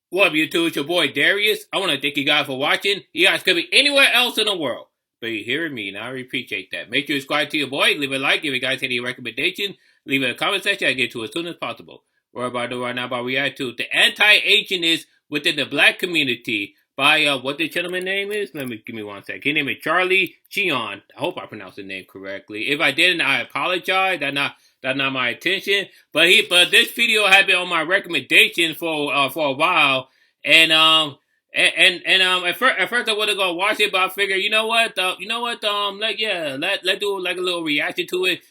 What up, YouTube? It's your boy Darius. I want to thank you guys for watching. You guys could be anywhere else in the world, but you're hearing me, and I appreciate that. Make sure you subscribe to your boy, leave a like, if you guys have any recommendation, leave it in the comment section. I get to it as soon as possible. We're about to do right now about react to the anti-Asianness within the black community by what the gentleman's name is. Give me one sec. His name is Charlie Cheon. I hope I pronounced the name correctly. If I didn't, I apologize. That's not my intention. But this video had been on my recommendation for a while, and at first I wasn't gonna watch it, but I figured, let's do like a little reaction to it.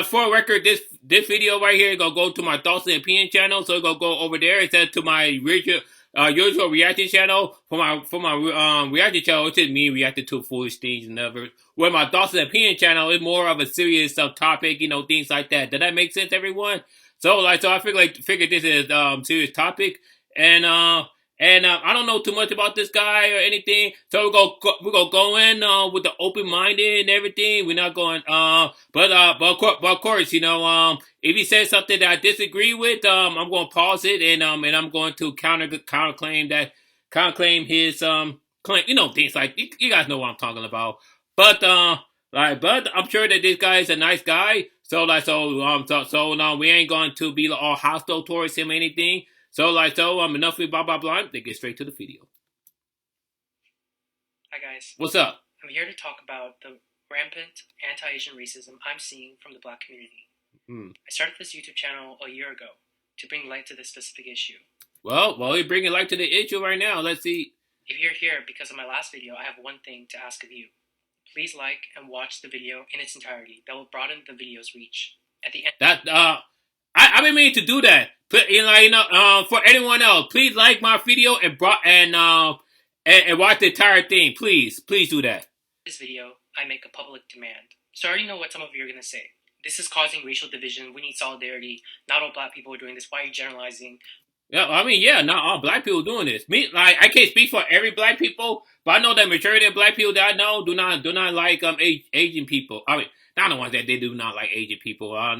For record, this video right here gonna go to my thoughts and opinion channel, so it's gonna go over there instead to my usual reaction channel for my reaction channel. It's just me reacting to foolish things and other. Where my thoughts and opinion channel is more of a serious topic, things like that. Does that make sense, everyone? So I figured this is serious topic, and I don't know too much about this guy or anything, so we're gonna go in with the open minded and everything. We're not going but of course, if he says something that I disagree with, I'm gonna pause it, and I'm going to counterclaim his claim, things like you guys know what I'm talking about. But but I'm sure that this guy is a nice guy. So we ain't going to be all hostile towards him or anything. Enough with blah blah blah. They get straight to the video. Hi guys. What's up? I'm here to talk about the rampant anti-Asian racism I'm seeing from the black community. I started this YouTube channel a year ago to bring light to this specific issue. Well, you're bringing light to the issue right now. Let's see. If you're here because of my last video, I have one thing to ask of you. Please like and watch the video in its entirety. That will broaden the video's reach. At the end, I've been meaning to do that. For anyone else, please like my video and watch the entire thing. Please do that. This video, I make a public demand. So I already know what some of you are gonna say. This is causing racial division. We need solidarity. Not all black people are doing this. Why are you generalizing? Yeah, not all black people doing this. I can't speak for every black people, but I know that majority of black people that I know do not like Asian people. Not the ones that they do not like Asian people. Let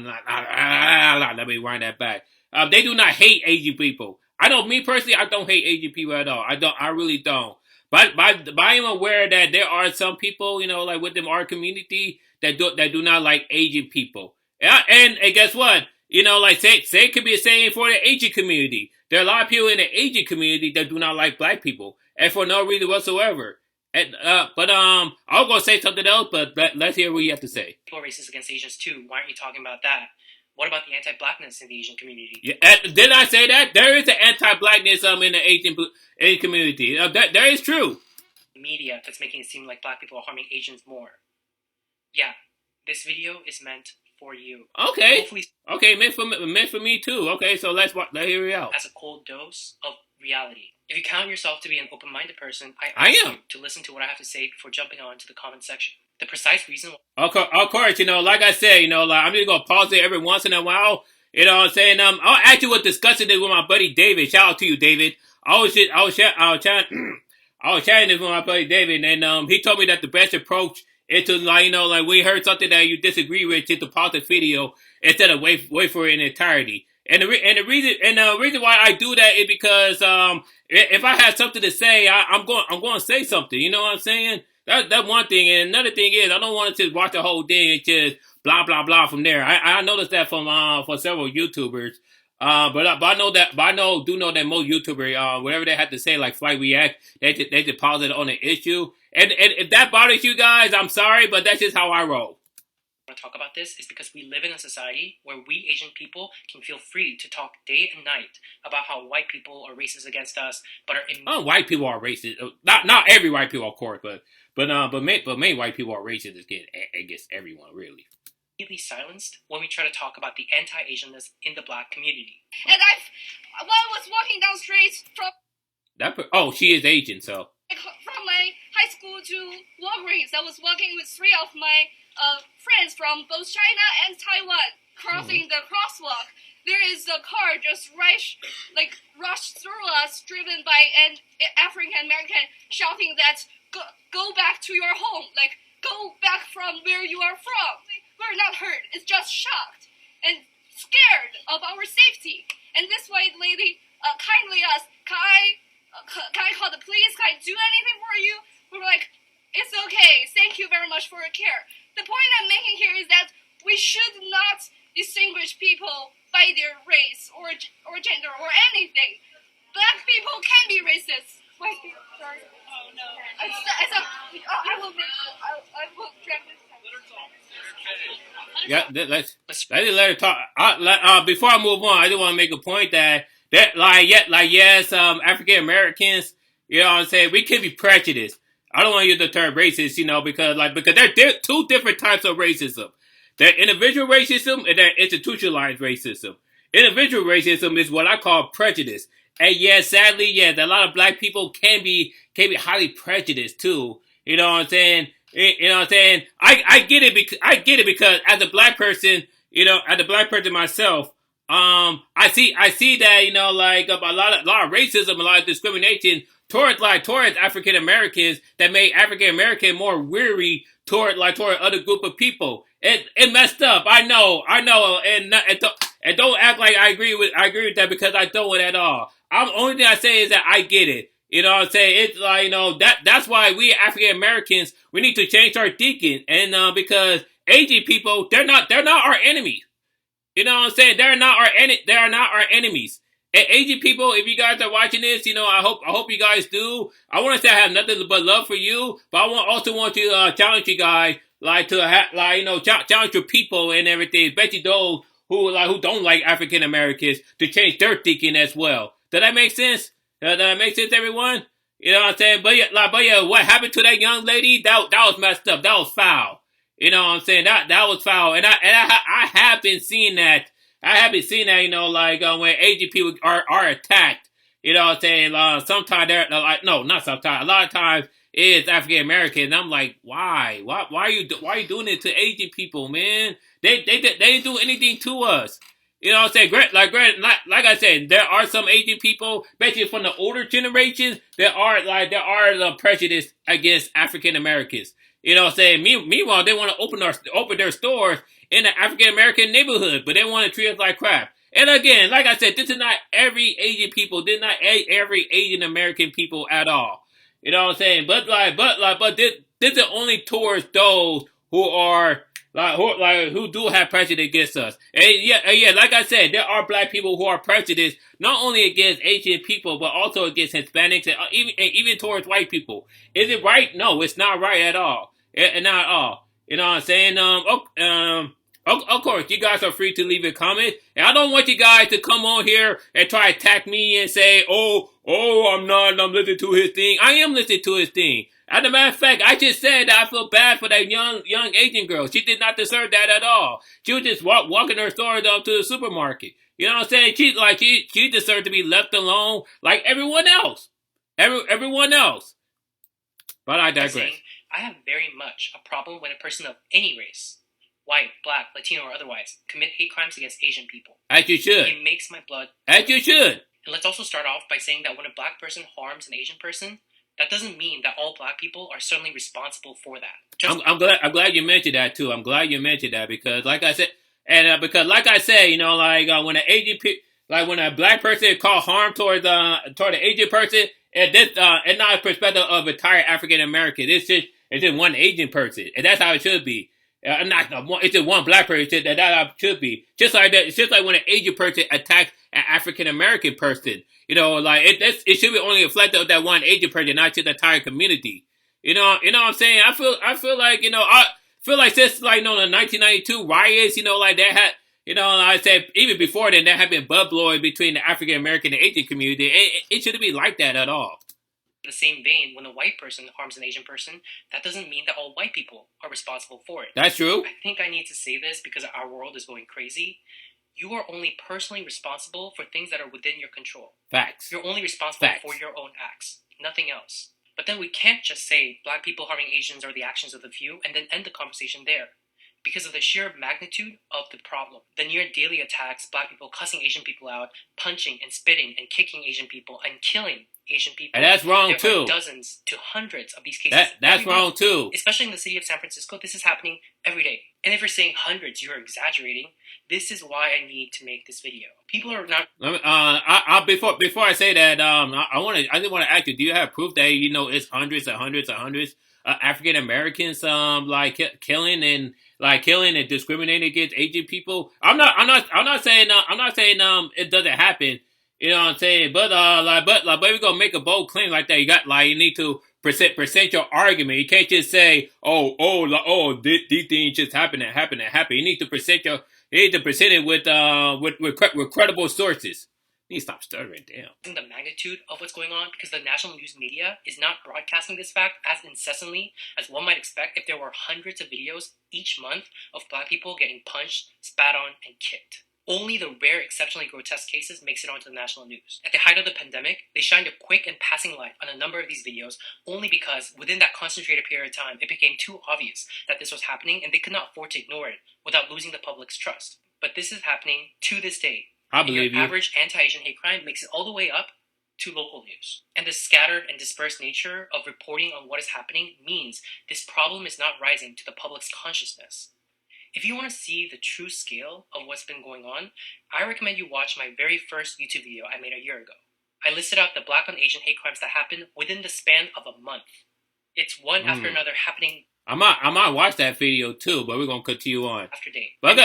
me wind that back. They do not hate Asian people. I know, me personally, I don't hate Asian people at all. I really don't. But I am aware that there are some people, like within our community that do not like Asian people. Yeah, and guess what? Say it could be the same for the Asian community. There are a lot of people in the Asian community that do not like black people, and for no reason whatsoever. But I was gonna say something else, but let's hear what you have to say. People are racist against Asians too. Why aren't you talking about that? What about the anti-blackness in the Asian community? Yeah, did I say that? There is an anti-blackness in the Asian community. That is true. Media that's making it seem like black people are harming Asians more. Yeah, this video is meant for you. Okay. Okay, meant for me too. Okay, so let's hear it out. As a cold dose of reality. If you count yourself to be an open-minded person, I ask you to listen to what I have to say before jumping on to the comment section. The precise reason. Of course, like I said, I'm just gonna pause it every once in a while. You know what I'm saying? I actually was discussing this with my buddy David. Shout out to you, David. I was chatting this with my buddy David, and he told me that the best approach is to when you heard something that you disagree with, just to pause the video instead of wait for it in entirety. And the reason why I do that is because if I have something to say, I'm going to say something. You know what I'm saying? That's one thing. And another thing is, I don't want to just watch the whole thing and just blah blah blah from there. I noticed that from several YouTubers. But I know that most YouTubers, whatever they have to say, like Flight React, they just pause it on the issue. And if that bothers you guys, I'm sorry, but that's just how I roll. I want to talk about this is because we live in a society where we Asian people can feel free to talk day and night about how white people are racist against us, but are white people are racist. Not every white people, of course, but many white people are racist against everyone, really. Silenced when we try to talk about the anti-Asianness in the black community. And while I was walking down the street from she is Asian, so from my high school to Walgreens, I was walking with three of my friends from both China and Taiwan, crossing the crosswalk. There is a car just rushed through us, driven by an African American, shouting that go back to your home, go back from where you are from. We're not hurt, it's just shocked and scared of our safety. And this white lady kindly asked, "Can I very much for your care. The point I'm making here is that we should not distinguish people by their race or gender or anything. Black people can be racist. White people, sorry. Oh no. I will drag this time. Yeah, let's let her talk. Before I move on, I just want to make a point that yes, African Americans, you know what I'm saying, we can be prejudiced. I don't want to use the term racist, because there are two different types of racism. There's individual racism and there's institutionalized racism. Individual racism is what I call prejudice. And yes, sadly, yes, a lot of black people can be highly prejudiced too. You know what I'm saying? You know what I'm saying? I get it because as a black person, myself, I see that, a lot of racism, a lot of discrimination towards African Americans that made African American more weary toward other group of people. It messed up. I know, and don't act like I agree with that because I don't at all. Only thing I say is that I get it. You know what I'm saying? It's that's why we African Americans, we need to change our thinking. And because Asian people, they're not our enemies. You know what I'm saying? They are not our enemies. And Asian people, if you guys are watching this, I hope you guys do. I want to say I have nothing but love for you, but I also want to challenge you guys, challenge your people and everything, especially those who don't like African Americans, to change their thinking as well. Does that make sense? Does that make sense, everyone? You know what I'm saying? But yeah, what happened to that young lady? That was messed up. That was foul. You know what I'm saying? That was foul. And I have been seeing that. I have been seeing that, when Asian people are attacked. You know what I'm saying? Sometimes they're not sometimes. A lot of times it's African American. And I'm like, why? Why are you doing it to Asian people, man? They didn't do anything to us. You know what I'm saying? Like I said, there are some Asian people, especially from the older generations, there are prejudice against African Americans. You know what I'm saying? Meanwhile, they want to open their stores in the African American neighborhood, but they want to treat us like crap. And again, like I said, this is not every Asian people. This is not every Asian American people at all. You know what I'm saying? But this is only towards those who do have prejudice against us. And yeah, like I said, there are black people who are prejudiced not only against Asian people, but also against Hispanics and even towards white people. Is it right? No, it's not right at all. Not at all. You know what I'm saying? Of course, you guys are free to leave a comment. And I don't want you guys to come on here and try to attack me and say, oh, I'm listening to his thing. I am listening to his thing. As a matter of fact, I just said that I feel bad for that young Asian girl. She did not deserve that at all. She was just walking her store up to the supermarket. You know what I'm saying? She deserved to be left alone like everyone else. Everyone else. But I digress. I have very much a problem when a person of any race, white, black, Latino, or otherwise, commit hate crimes against Asian people. As you should. It makes my blood. As you should. And let's also start off by saying that when a black person harms an Asian person, that doesn't mean that all black people are certainly responsible for that. I'm glad you mentioned that too. I'm glad you mentioned that because, like I said, when an Asian when a black person cause harm toward an Asian person, it's not a perspective of entire African American. It's just one Asian person, and that's how it should be. It's just one black person. That's how it should be. Just like that. It's just like when an Asian person attacks an African American person. It should be only reflective of that one Asian person, not just the entire community. You know what I'm saying? I feel like since the 1992 riots, they had, I said even before then, there had been blood blowing between the African American and Asian community. It shouldn't be like that at all. In the same vein, when a white person harms an Asian person, that doesn't mean that all white people are responsible for it. That's true. I think I need to say this because our world is going crazy. You are only personally responsible for things that are within your control. Facts. You're only responsible Facts. for your own acts, nothing else. But then we can't just say black people harming Asians are the actions of the few and then end the conversation there. Because of the sheer magnitude of the problem. The near daily attacks, black people cussing Asian people out, punching and spitting and kicking Asian people and killing Asian people. And that's wrong there too. Are dozens to hundreds of these cases. That's wrong too. Especially in the city of San Francisco, this is happening every day. And if you're saying hundreds, you're exaggerating. This is why I need to make this video. People are not. Before I say that, I just want to ask you: do you have proof that it's hundreds and hundreds and hundreds African Americans killing and discriminating against Asian people. I'm not saying it doesn't happen. You know what I'm saying? But but we're gonna make a bold claim like that. You need to present your argument. You can't just say, these things just happen. You need to present it with credible sources. You need to stop stuttering, damn. The magnitude of what's going on, because the national news media is not broadcasting this fact as incessantly as one might expect if there were hundreds of videos each month of black people getting punched, spat on, and kicked. Only the rare, exceptionally grotesque cases makes it onto the national news. At the height of the pandemic, they shined a quick and passing light on a number of these videos only because within that concentrated period of time, it became too obvious that this was happening and they could not afford to ignore it without losing the public's trust. But this is happening to this day. I believe you. Average anti-Asian hate crime makes it all the way up to local news. And the scattered and dispersed nature of reporting on what is happening means this problem is not rising to the public's consciousness. If you want to see the true scale of what's been going on, I recommend you watch my very first YouTube video I made a year ago. I listed out the black on Asian hate crimes that happened within the span of a month. It's one after another happening. I might watch that video too, but we're gonna continue on. After day. But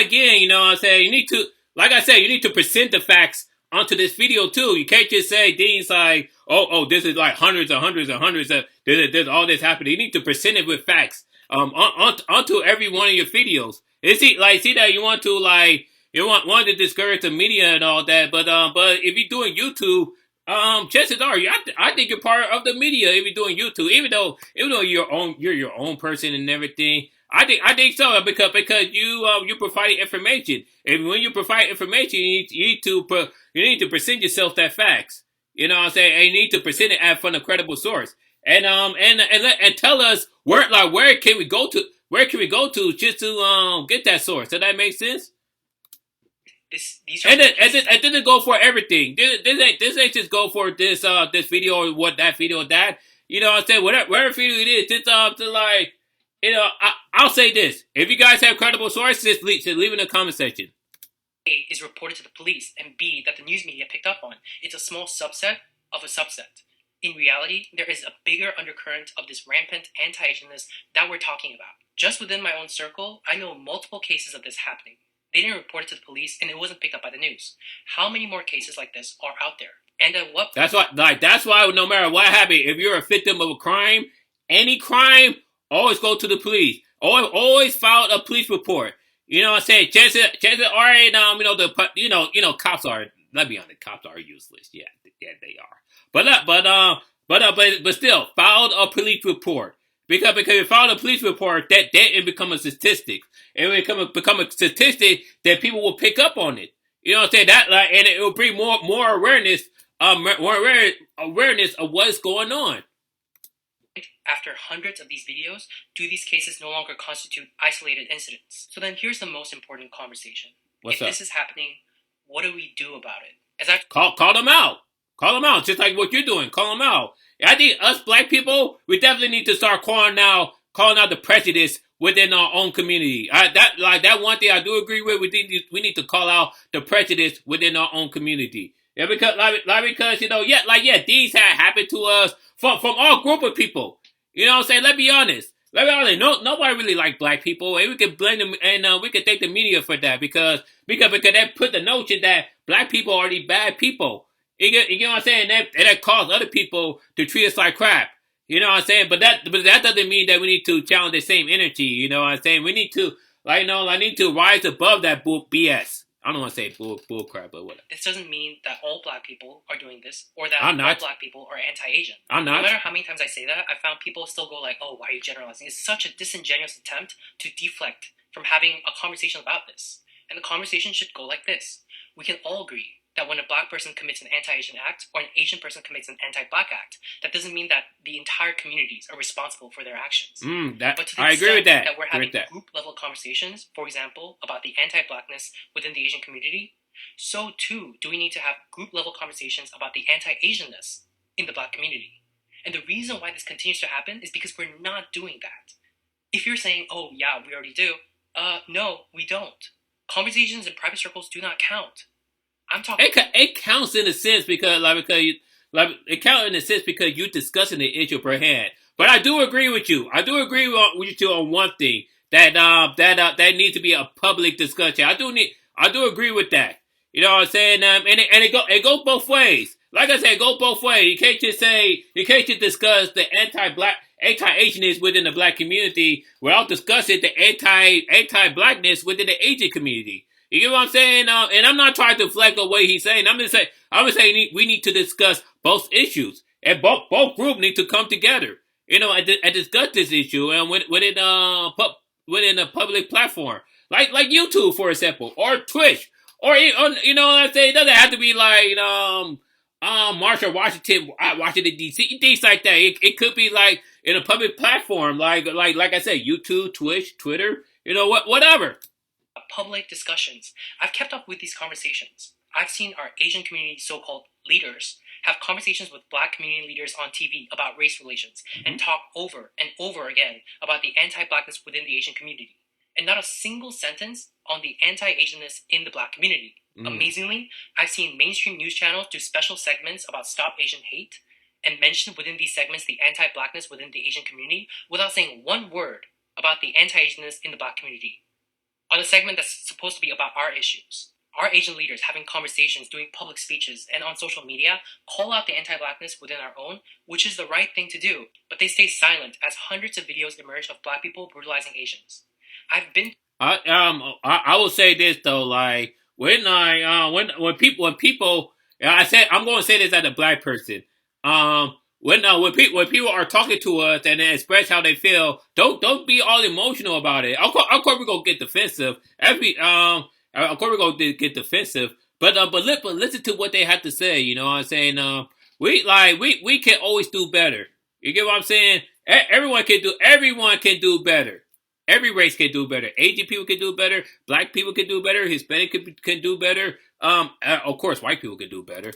again, you know what I'm saying? You need to, like I said, you need to present the facts onto this video too. You can't just say things like, this is like hundreds of there's all this happening. You need to present it with facts. Onto every one of your videos. See that you want to discourage the media and all that, but if you're doing YouTube, chances are I think you're part of the media if you're doing YouTube, even though you're your own person and everything. I think so because you providing information, and when you provide information, you need to present yourself that facts. You know what I'm saying? And you need to present it from a credible source. And tell us where can we go to just to get that source. Does that make sense? And then go for everything. This ain't just go for this video or what that video or that. You know what I'm saying? Whatever video it is, just I'll say this: if you guys have credible sources, just leave in the comment section. A is reported to the police, and B that the news media picked up on. It's a small subset of a subset. In reality, there is a bigger undercurrent of this rampant anti-Asianness that we're talking about. Just within my own circle, I know multiple cases of this happening. They didn't report it to the police, and it wasn't picked up by the news. How many more cases like this are out there? And at what point? That's why no matter what happened, if you're a victim of a crime, any crime, always go to the police. Always file a police report. You know what I'm saying? Chances are, cops are. Let me be honest, cops are useless. Yeah, they are. But still, file a police report. Because if you file a police report, that it become a statistic. It will become a statistic that people will pick up on it. You know what I'm saying? And it will bring more awareness, awareness of what's going on. After hundreds of these videos, do these cases no longer constitute isolated incidents? So then here's the most important conversation. If this is happening, what do we do about it? Call them out. Call them out, just like what you're doing. Call them out. I think us black people, we definitely need to start calling out the prejudice within our own community. That one thing I do agree with. We need to call out the prejudice within our own community. Yeah, because these have happened to us from all group of people. You know what I'm saying? Let's be honest. Nobody really like black people, and we can blame them, and we can thank the media for that because they put the notion that black people are the bad people. You know what I'm saying? That cause other people to treat us like crap. You know what I'm saying? But that doesn't mean that we need to challenge the same energy. You know what I'm saying? We need to, I need to rise above that BS. I don't want to say bull crap, but whatever. This doesn't mean that all black people are doing this, or that all black people are anti-Asian. I'm not. No matter how many times I say that, I found people still go like, "Oh, why are you generalizing?" It's such a disingenuous attempt to deflect from having a conversation about this. And the conversation should go like this: we can all agree that when a black person commits an anti-Asian act or an Asian person commits an anti-black act, that doesn't mean that the entire communities are responsible for their actions. But to the I agree with that. That we're having group-level conversations, for example, about the anti-blackness within the Asian community, so too do we need to have group-level conversations about the anti-Asianness in the black community. And the reason why this continues to happen is because we're not doing that. If you're saying, oh yeah, we already do, no, we don't. Conversations in private circles do not count. I'm talking. It counts in a sense because it counts in a sense because you're discussing the issue per hand. But I do agree with you. I do agree with you on one thing that needs to be a public discussion. I do agree with that. You know what I'm saying? It goes both ways. Like I said, it goes both ways. You can't just discuss the anti-Asianness within the black community without discussing the anti-blackness within the Asian community. You get what I'm saying? And I'm not trying to deflect the way he's saying. I'm just saying we need to discuss both issues, and both groups need to come together. You know, and discuss this issue and within a public platform like YouTube, for example, or Twitch, or you know what I'm saying. It doesn't have to be like Marshall, Washington D.C. things like that. It could be like in a public platform, like I said, YouTube, Twitch, Twitter. You know whatever. Public discussions. I've kept up with these conversations. I've seen our Asian community so-called leaders have conversations with black community leaders on TV about race relations and talk over and over again about the anti-blackness within the Asian community. And not a single sentence on the anti-Asianness in the black community. Amazingly, I've seen mainstream news channels do special segments about Stop Asian Hate and mention within these segments the anti-blackness within the Asian community without saying one word about the anti-Asianness in the black community. On a segment that's supposed to be about our issues. Our Asian leaders having conversations, doing public speeches, and on social media call out the anti-blackness within our own, which is the right thing to do, but they stay silent as hundreds of videos emerge of black people brutalizing Asians. I will say this though, like when people, I said I'm going to say this as a black person. When people are talking to us and they express how they feel, don't be all emotional about it. Of course we're gonna get defensive. Of course we're gonna get defensive. But listen to what they have to say. You know what I'm saying? We can always do better. You get what I'm saying? Everyone can do better. Every race can do better. Asian people can do better. Black people can do better. Hispanic can do better. Of course, white people can do better.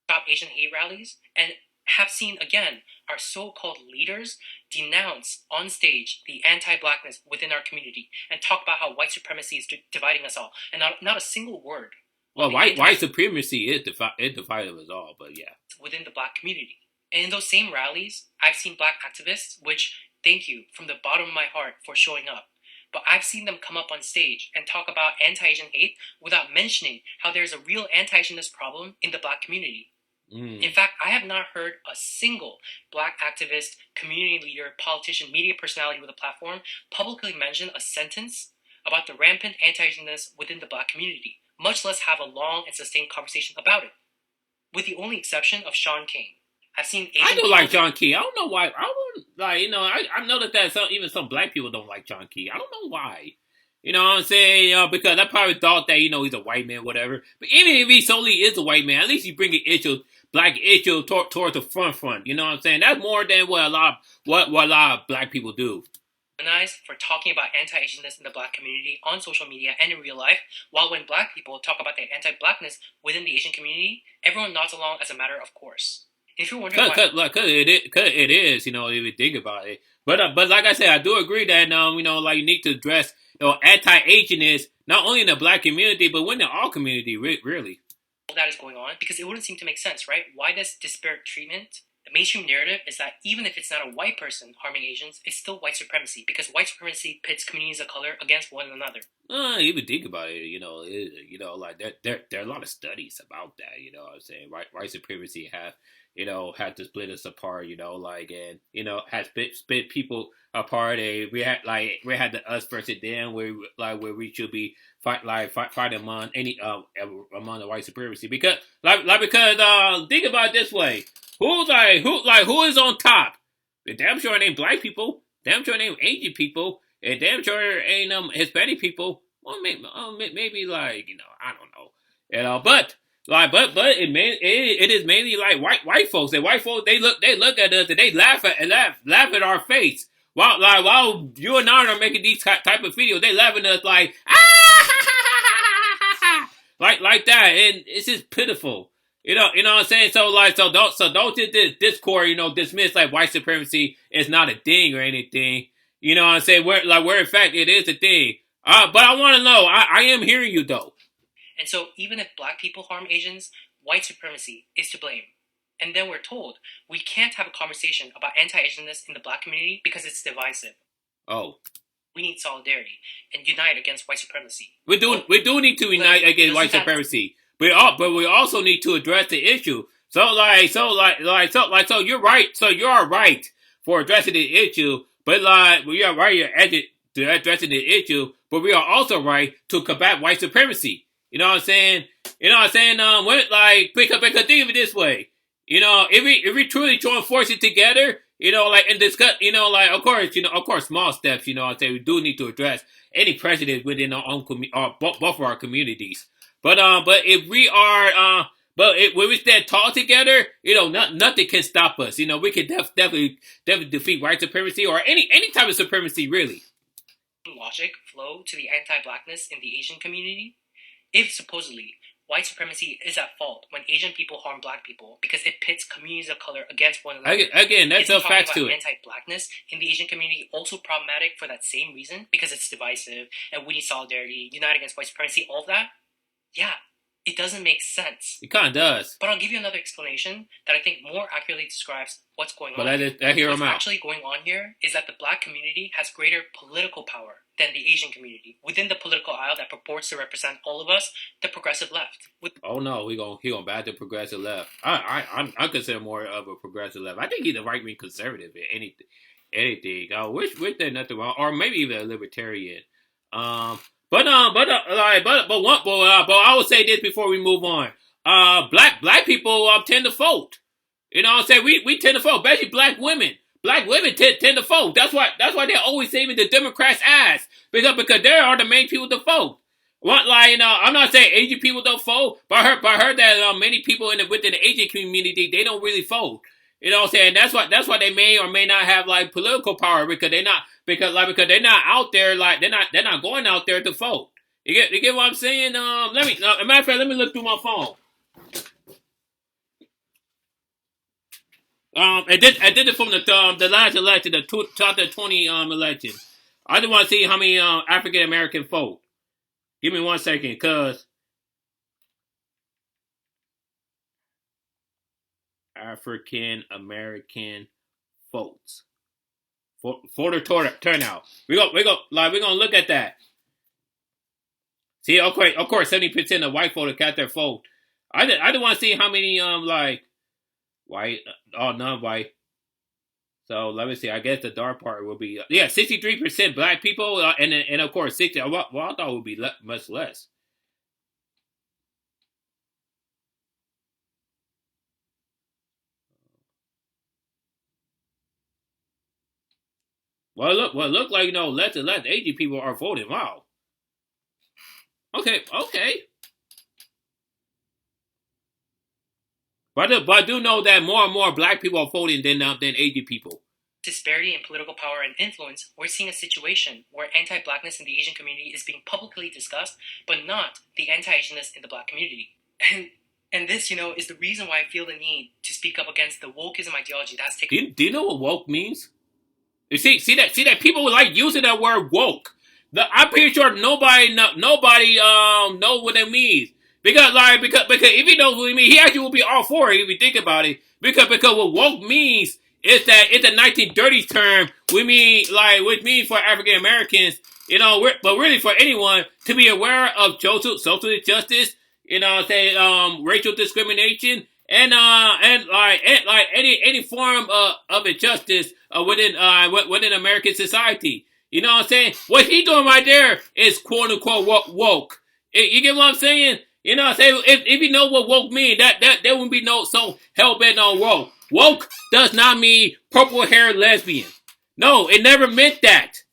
Stop Asian hate rallies and have seen again our so-called leaders denounce on stage the anti-blackness within our community and talk about how white supremacy is dividing us all, and not a single word. Well, white supremacy is dividing us all, but yeah, within the black community. And in those same rallies, I've seen black activists, which thank you from the bottom of my heart for showing up. But I've seen them come up on stage and talk about anti-Asian hate without mentioning how there's a real anti-Asianness problem in the black community. In fact, I have not heard a single black activist, community leader, politician, media personality with a platform publicly mention a sentence about the rampant anti-Asianness within the black community, much less have a long and sustained conversation about it. With the only exception of Sean King. I've seen Asian I do like John Key. I don't know why. I know that even some black people don't like John Key. I don't know why. You know what I'm saying? Because I probably thought that, he's a white man, whatever. But even if he solely is a white man, at least he's bringing black issues towards the front. You know what I'm saying? That's more than what a lot of black people do. For talking about anti-Asianness in the black community on social media and in real life, while when black people talk about the anti-blackness within the Asian community, everyone nods along as a matter of course. If you're wondering why... it is, if you think about it. But like I said, I do agree that, you need to address anti-Asianness, not only in the black community, but within all community, really. All that is going on, because it wouldn't seem to make sense, right? Why this disparate treatment? The mainstream narrative is that even if it's not a white person harming Asians, it's still white supremacy, because white supremacy pits communities of color against one another. Even think about it, like there are a lot of studies about that, you know what I'm saying? White supremacy had to split us apart, has split people apart. We had the us versus them, where we should be fighting among among the white supremacy, because think about it this way: who is on top? Damn sure it ain't black people. Damn sure it ain't Asian people. And damn sure it ain't Hispanic people. Well, maybe I don't know, but. It is mainly like white folks. And white folks, they look at us and they laugh at our face. While you and I are making these type of videos, they laughing at us like like that, and it's just pitiful. You know what I'm saying? So don't just Discord, dismiss like white supremacy is not a thing or anything. You know what I'm saying? Where in fact it is a thing. But I want to know. I am hearing you though. And so even if black people harm Asians, white supremacy is to blame. And then we're told we can't have a conversation about anti-Asianness in the Black community because it's divisive. Oh. We need solidarity and unite against white supremacy. We do need to unite against white supremacy, but we also need to address the issue. So you're right. So you are right for addressing the issue, but we are right to addressing the issue, but we are also right to combat white supremacy. You know what I'm saying? Because think of it this way. If we truly join forces together, and discuss, of course, small steps, I say we do need to address any prejudice within our own both of our communities. But if we are, when we stand tall together, nothing can stop us. We can definitely defeat white supremacy or any type of supremacy, really. Logic flow to the anti-Blackness in the Asian community? If supposedly white supremacy is at fault when Asian people harm Black people because it pits communities of color against one another. Again, that's a fact to it. Anti-Blackness in the Asian community also problematic for that same reason because it's divisive and we need solidarity, unite against white supremacy, all of that? Yeah, it doesn't make sense. It kind of does. But I'll give you another explanation that I think more accurately describes what's going on. But I hear what's him out. actually going on here is that the Black community has greater political power than the Asian community within the political aisle that purports to represent all of us, the progressive left. Oh no, he gonna back the progressive left. I consider more of a progressive left. I think he's a right wing conservative. Anything. I wish there's nothing wrong, or maybe even a libertarian. But I would say this before we move on. Black people tend to vote. I'm saying we tend to vote, especially black women. Black women tend to vote. That's why they're always saving the Democrats' ass because they are the main people to vote. I'm not saying Asian people don't vote, but I heard that many people within the Asian community they don't really vote. That's why they may or may not have political power because they're not out there they're not going out there to vote. You get what I'm saying? Matter of fact, let me look through my phone. I did it from the last election, the 2020 election. I just want to see how many African American vote. Give me 1 second, cause African American votes. Voter turnout. We're gonna look at that. See, of course, 70% of white voters got their vote. I just want to see how many white, non-white. So let me see. I guess the dark part will be 63% black people, and of course 60. Well, I thought it would be much less. Well, it look like less and less Asian people are voting. Wow. Okay. But I do know that more and more black people are voting than Asian people. Disparity in political power and influence, we're seeing a situation where anti-Blackness in the Asian community is being publicly discussed, but not the anti-Asianness in the Black community. And this, is the reason why I feel the need to speak up against the wokeism ideology that's taken. Do you know what woke means? You see that people like using that word woke. I'm pretty sure nobody know what it means. Because if he knows what it means, he actually will be all for it if you think about it. Because what woke means is that it's a 1930s term. Which means for African Americans, but really for anyone to be aware of social injustice, racial discrimination, and any form of injustice within American society. You know what I'm saying? What he doing right there is quote unquote woke. You get what I'm saying? You know what I'm saying? If you know what woke mean, that there wouldn't be no so hell bent on woke. Woke does not mean purple haired lesbian. No, it never meant that.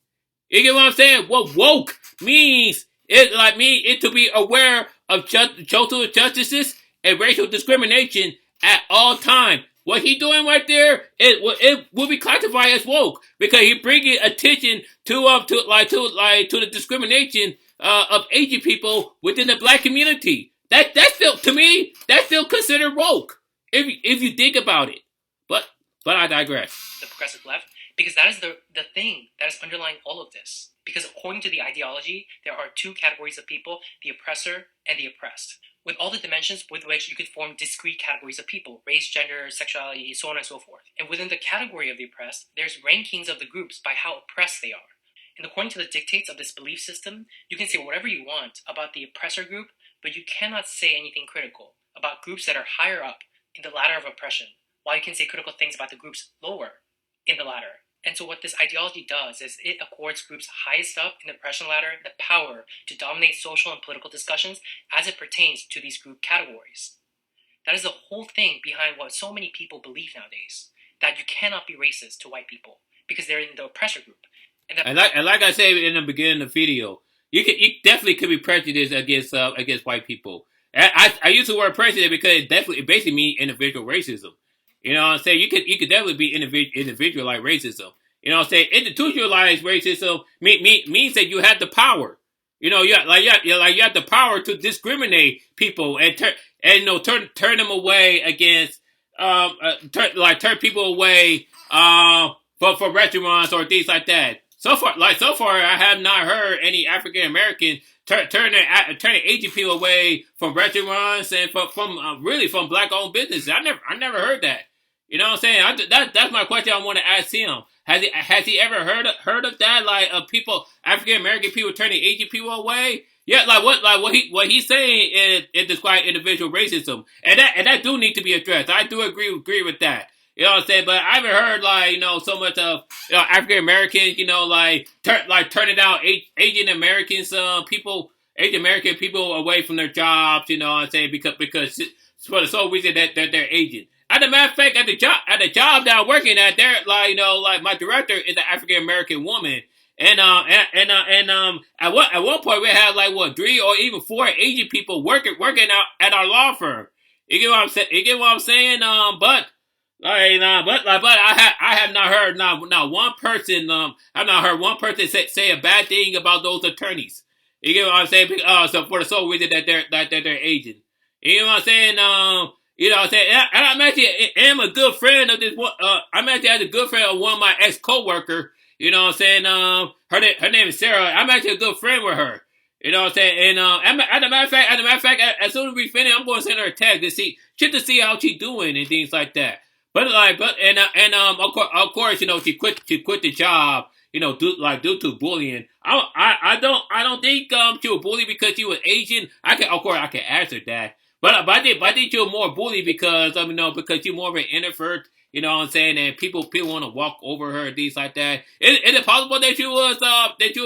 You get what I'm saying? What woke means is it to be aware of social injustices and racial discrimination at all times. What he doing right there, it will be classified as woke because he bringing attention to the discrimination of Asian people within the black community. That's still, to me, that's still considered woke if you think about it. But I digress. The progressive left, because that is the thing that is underlying all of this. Because according to the ideology, there are two categories of people: the oppressor and the oppressed. with all the dimensions with which you could form discrete categories of people: race, gender, sexuality, so on and so forth. And within the category of the oppressed, there's rankings of the groups by how oppressed they are. And according to the dictates of this belief system, you can say whatever you want about the oppressor group, but you cannot say anything critical about groups that are higher up in the ladder of oppression, while you can say critical things about the groups lower in the ladder. And so what this ideology does is it accords groups highest up in the oppression ladder the power to dominate social and political discussions as it pertains to these group categories. That is the whole thing behind what so many people believe nowadays, that you cannot be racist to white people because they're in the oppressor group. And like I said in the beginning of the video, you definitely could be prejudiced against white people. I use the word prejudice because it basically means individual racism. You know what I'm saying? You could definitely be individualized racism. You know what I'm saying? Institutionalized racism means that you have the power. You know, you have the power to discriminate people and turn them away against turn people away for restaurants or things like that. So far, I have not heard any African American turning Asian people away from restaurants and from black owned businesses. I never heard that. You know what I'm saying? That's my question. I want to ask him. Has he ever heard of that? Like African American people turning Asian people away? Yeah, what he's saying is describe individual racism, and that do need to be addressed. I do agree with that. You know what I'm saying? But I haven't heard so much of African Americans turning down Asian Americans Asian American people away from their jobs. You know what I'm saying? Because for the sole reason that they're Asian. As a matter of fact, at the job that I'm working at, they're my director is an African American woman. And at one point we had 3 or even 4 Asian people working out at our law firm. You get what I'm saying? But I have not heard not one person I've not heard one person say a bad thing about those attorneys. You get what I'm saying? So for the sole reason that they're Asian. You know what I'm saying? You know what I'm saying? And I'm actually a good friend of this one. I'm actually a good friend of one of my ex-co-worker. You know what I'm saying? Her name is Sarah. I'm actually a good friend with her. You know what I'm saying? And as a matter of fact, as soon as we finish, I'm going to send her a text to see how she's doing and things like that. But of course, you know, she quit the job. You know, due to bullying. I don't think she was bullied because she was Asian. I can answer that. But I think you're more bullied because because you're more of an introvert. You know what I'm saying? And people want to walk over her and things like that. Is it possible that you were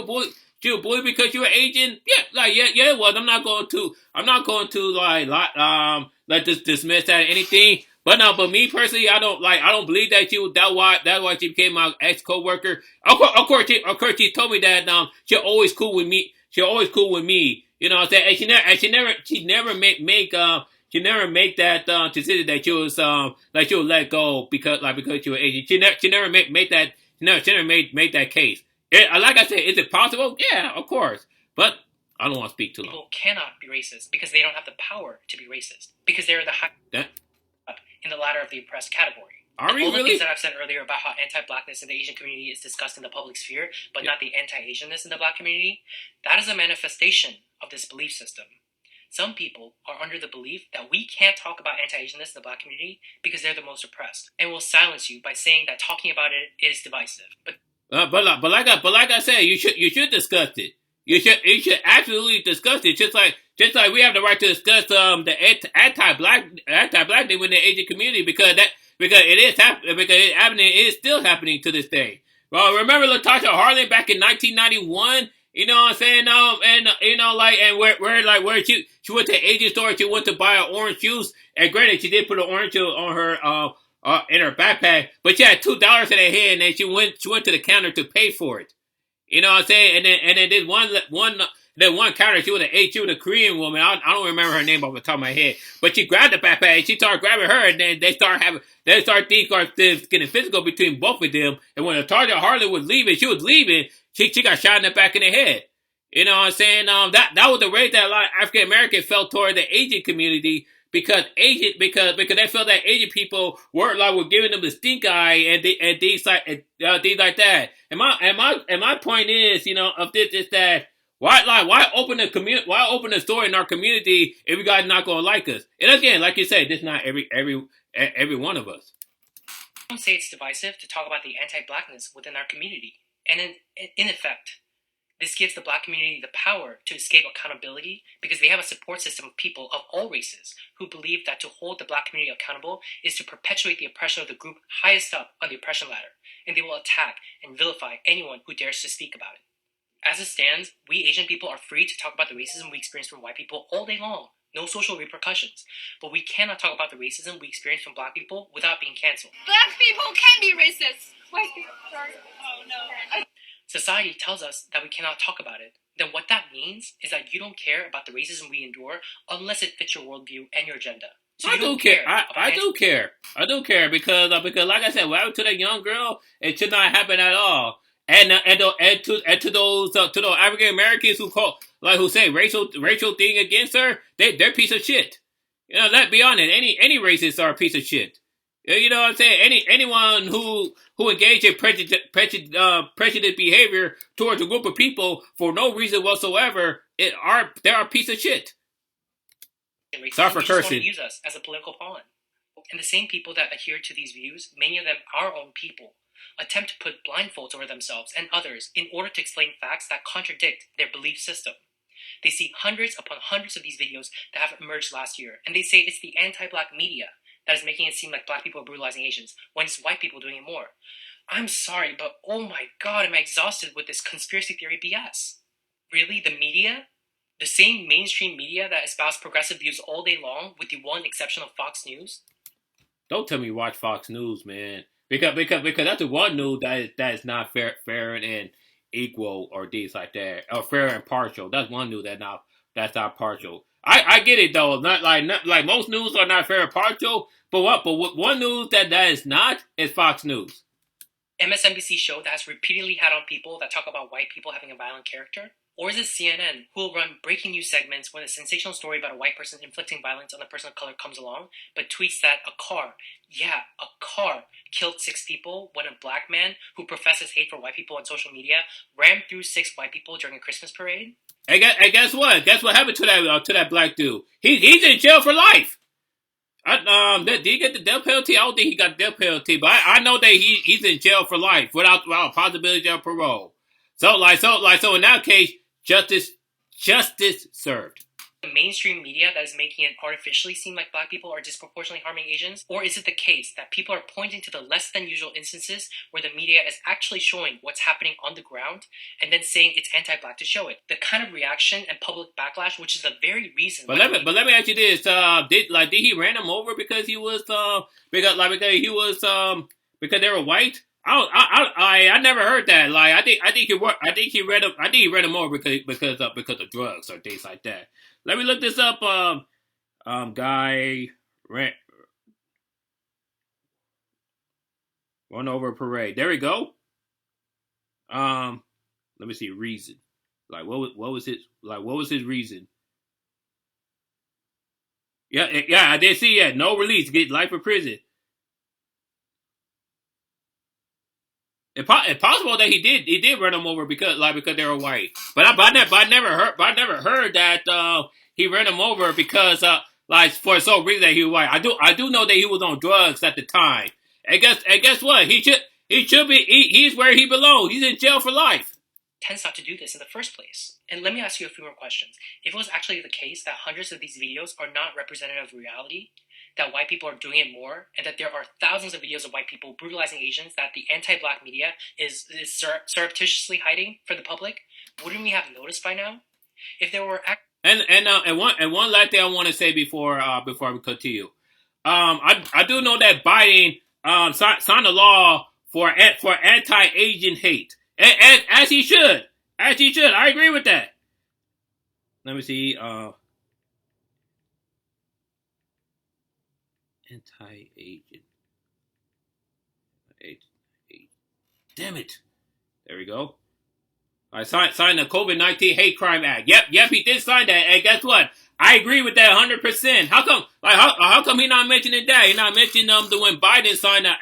bullied? You were bullied because you were Asian? Yeah, it was. I'm not going to just dismiss that or anything. But me personally, I don't believe that that's why she became my ex coworker. Of course, she told me that she's always cool with me. You know what I'm saying? And she never make that decision that she was let go because she was Asian. She never made that case. Like I said, is it possible? Yeah, of course. But I don't want to speak too long. People cannot be racist because they don't have the power to be racist because they're the high up in the ladder of the oppressed category. Are we all really? The things that I've said earlier about how anti-blackness in the Asian community is discussed in the public sphere, but not the anti-Asianness in the black community, that is a manifestation of this belief system. Some people are under the belief that we can't talk about anti-Asianness in the black community because they're the most oppressed, and will silence you by saying that talking about it is divisive. But like I said, you should discuss it. You should absolutely discuss it. Just like we have the right to discuss the anti-black thing within the Asian community because it is happening. Because it's happening. It is still happening to this day. Well, remember Latasha Harlan back in 1991? You know what I'm saying? And where she went to the Asian store, she went to buy an orange juice. And granted, she did put an orange juice on her in her backpack, but she had $2 in her hand, and she went to the counter to pay for it. You know what I'm saying? And then this one counter, she was a Korean woman. I don't remember her name off the top of my head, but she grabbed the backpack and she started grabbing her, and then they started getting physical between both of them. And when Latasha Harlan was leaving, she got shot in the back of the head. You know what I'm saying? That was the rate that a lot of African Americans felt toward the Asian community because they felt that Asian people were giving them the stink eye and things like that. And my point is, of this is that Why open the store in our community if you guys not gonna like us? And again, like you said, this not every one of us. I don't say it's divisive to talk about the anti-blackness within our community, and in effect, this gives the black community the power to escape accountability because they have a support system of people of all races who believe that to hold the black community accountable is to perpetuate the oppression of the group highest up on the oppression ladder, and they will attack and vilify anyone who dares to speak about it. As it stands, we Asian people are free to talk about the racism we experience from white people all day long. No social repercussions. But we cannot talk about the racism we experience from black people without being cancelled. Black people can be racist. White people, sorry. Oh no. Society tells us that we cannot talk about it. Then what that means is that you don't care about the racism we endure unless it fits your worldview and your agenda. So I do care. I do care. I do care because like I said, what happened to that young girl, it should not happen at all. And to those African Americans who say racial thing against her, they're piece of shit. You know, let's be honest. Any racists are a piece of shit. You know what I'm saying? Anyone who engage in prejudice behavior towards a group of people for no reason whatsoever, they're a piece of shit. Sorry for cursing. Want to use us as a political pawn. And the same people that adhere to these views, many of them our own people, attempt to put blindfolds over themselves and others in order to explain facts that contradict their belief system. They see hundreds upon hundreds of these videos that have emerged last year, and they say it's the anti-black media that is making it seem like black people are brutalizing Asians, when it's white people doing it more. I'm sorry, but oh my god, am I exhausted with this conspiracy theory BS. Really, the media? The same mainstream media that espouse progressive views all day long, with the one exception of Fox News? Don't tell me watch Fox News, man. Because that's the one news that is not fair and equal or things like that, or fair and partial. That's one news that's not partial. I get it though. Not like most news are not fair and partial. But one news that is not is Fox News. MSNBC show that has repeatedly had on people that talk about white people having a violent character? Or is it CNN, who will run breaking news segments when a sensational story about a white person inflicting violence on a person of color comes along, but tweets that a car killed 6 people when a black man who professes hate for white people on social media rammed through 6 white people during a Christmas parade? And guess what? Guess what happened to that black dude? He's in jail for life. Did he get the death penalty? I don't think he got the death penalty, but I know that he's in jail for life without possibility of parole. So in that case, justice served. The mainstream media that is making it artificially seem like black people are disproportionately harming Asians? Or is it the case that people are pointing to the less than usual instances where the media is actually showing what's happening on the ground and then saying it's anti-black to show it? The kind of reaction and public backlash, which is the very reason. But let me ask you this: did he ran him over because he was because they were white? I never heard that. Like I think he ran him over because of drugs or things like that. Let me look this up. Guy Rant run over a parade. There we go. Let me see reason. Like what was his reason? Yeah, I did see. Yeah, no release, get life in prison. It's possible that he did run them over because they were white. But I never heard that he ran them over because for some reason that he was white. I do know that he was on drugs at the time. And guess what? He's where he belongs. He's in jail for life. Tends not to do this in the first place. And let me ask you a few more questions. If it was actually the case that hundreds of these videos are not representative of reality, that white people are doing it more, and that there are thousands of videos of white people brutalizing Asians that the anti-black media is surreptitiously hiding for the public, wouldn't we have noticed by now? If there were and one last thing I want to say before we continue, I do know that Biden signed a law for anti-Asian hate, as he should. I agree with that. Let me see. Anti-Asian. Damn it. There we go. I signed the COVID-19 Hate Crime Act. Yep, he did sign that. And guess what? I agree with that 100%. How come? How come he not mentioning that? He not mentioning when Biden signed the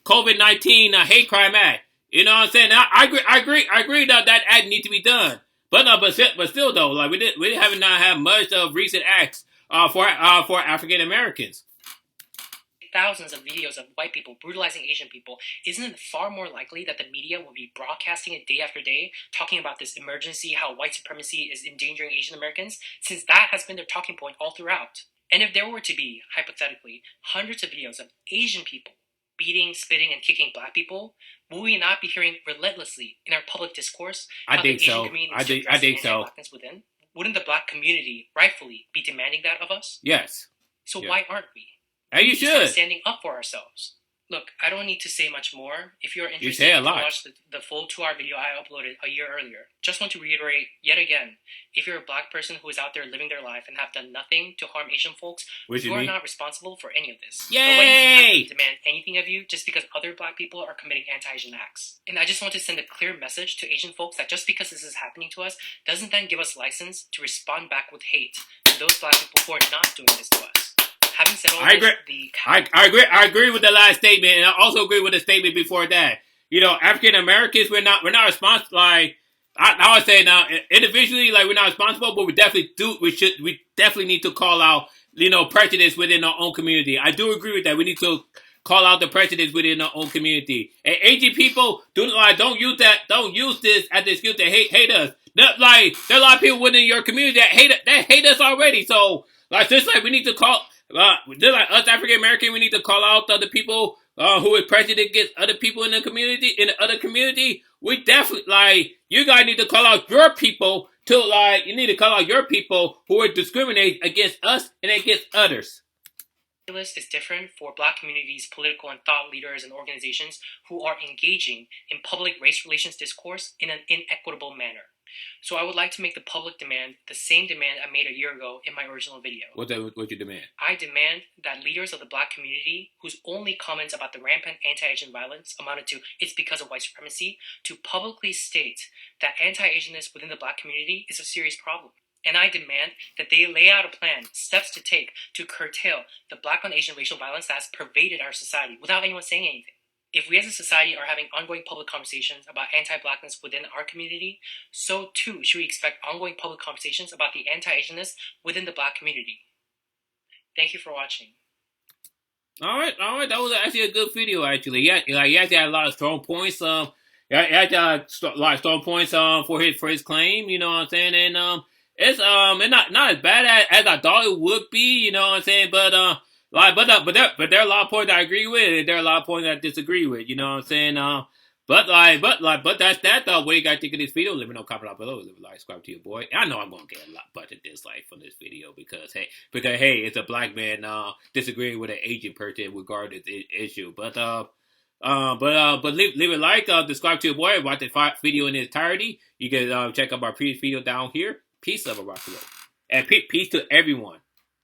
COVID-19 Hate Crime Act. You know what I'm saying? I agree that act needs to be done. But still though, like we haven't not had much of recent acts for African Americans. Thousands of videos of white people brutalizing Asian people, isn't it far more likely that the media will be broadcasting it day after day, talking about this emergency, how white supremacy is endangering Asian Americans, since that has been their talking point all throughout? And if there were to be, hypothetically, hundreds of videos of Asian people beating, spitting, and kicking black people, will we not be hearing relentlessly in our public discourse how the Asian community is I think so. Blackness within? Wouldn't the black community rightfully be demanding that of us? Yes. So why aren't we? And you should. Standing up for ourselves. Look, I don't need to say much more. If you're interested, you say a lot. To watch the full 2-hour video I uploaded a year earlier. Just want to reiterate yet again, if you're a black person who is out there living their life and have done nothing to harm Asian folks, you are not responsible for any of this. Yay! Nobody can demand anything of you just because other black people are committing anti-Asian acts. And I just want to send a clear message to Asian folks that just because this is happening to us doesn't then give us license to respond back with hate to those black people who are not doing this to us. Having said all I agree with the last statement, and I also agree with the statement before that. You know, African Americans, we're not responsible. Like I would say now, individually, like we're not responsible, but we definitely need to call out, you know, prejudice within our own community. I do agree with that. We need to call out the prejudice within our own community. And Asian people don't use this as an excuse to hate us. There are a lot of people within your community that hate us already. So just like we need to call. Just like us African American, we need to call out other people who is prejudiced against other people in the community. In the other community, we definitely you guys need to call out your people too. You need to call out your people who are discriminating against us and against others. Is different for black communities, political and thought leaders, and organizations who are engaging in public race relations discourse in an inequitable manner. So I would like to make the public demand the same demand I made a year ago in my original video. What you demand? I demand that leaders of the black community, whose only comments about the rampant anti-Asian violence amounted to "it's because of white supremacy," to publicly state that anti-Asianness within the black community is a serious problem. And I demand that they lay out a plan, steps to take to curtail the black on Asian racial violence that has pervaded our society without anyone saying anything. If we as a society are having ongoing public conversations about anti-blackness within our community, so too should we expect ongoing public conversations about the anti-Asianness within the black community. Thank you for watching. All right. That was actually a good video. Actually, yeah, he actually had a lot of strong points. He had a lot of strong points for his claim. You know what I'm saying? And it's not as bad as I thought it would be. You know what I'm saying? But but there are a lot of points I agree with, and there are a lot of points I disagree with. You know what I'm saying? But that's that though. What you guys think of this video? Let me know, comment down below. Leave a like, subscribe to your boy. I know I'm gonna get a bunch of dislike from this video because hey, it's a black man disagreeing with an Asian person regarding this issue. But leave a like, subscribe to your boy, watch the video in its entirety. You can check out our previous video down here. Peace, love, and rock and roll, and peace to everyone.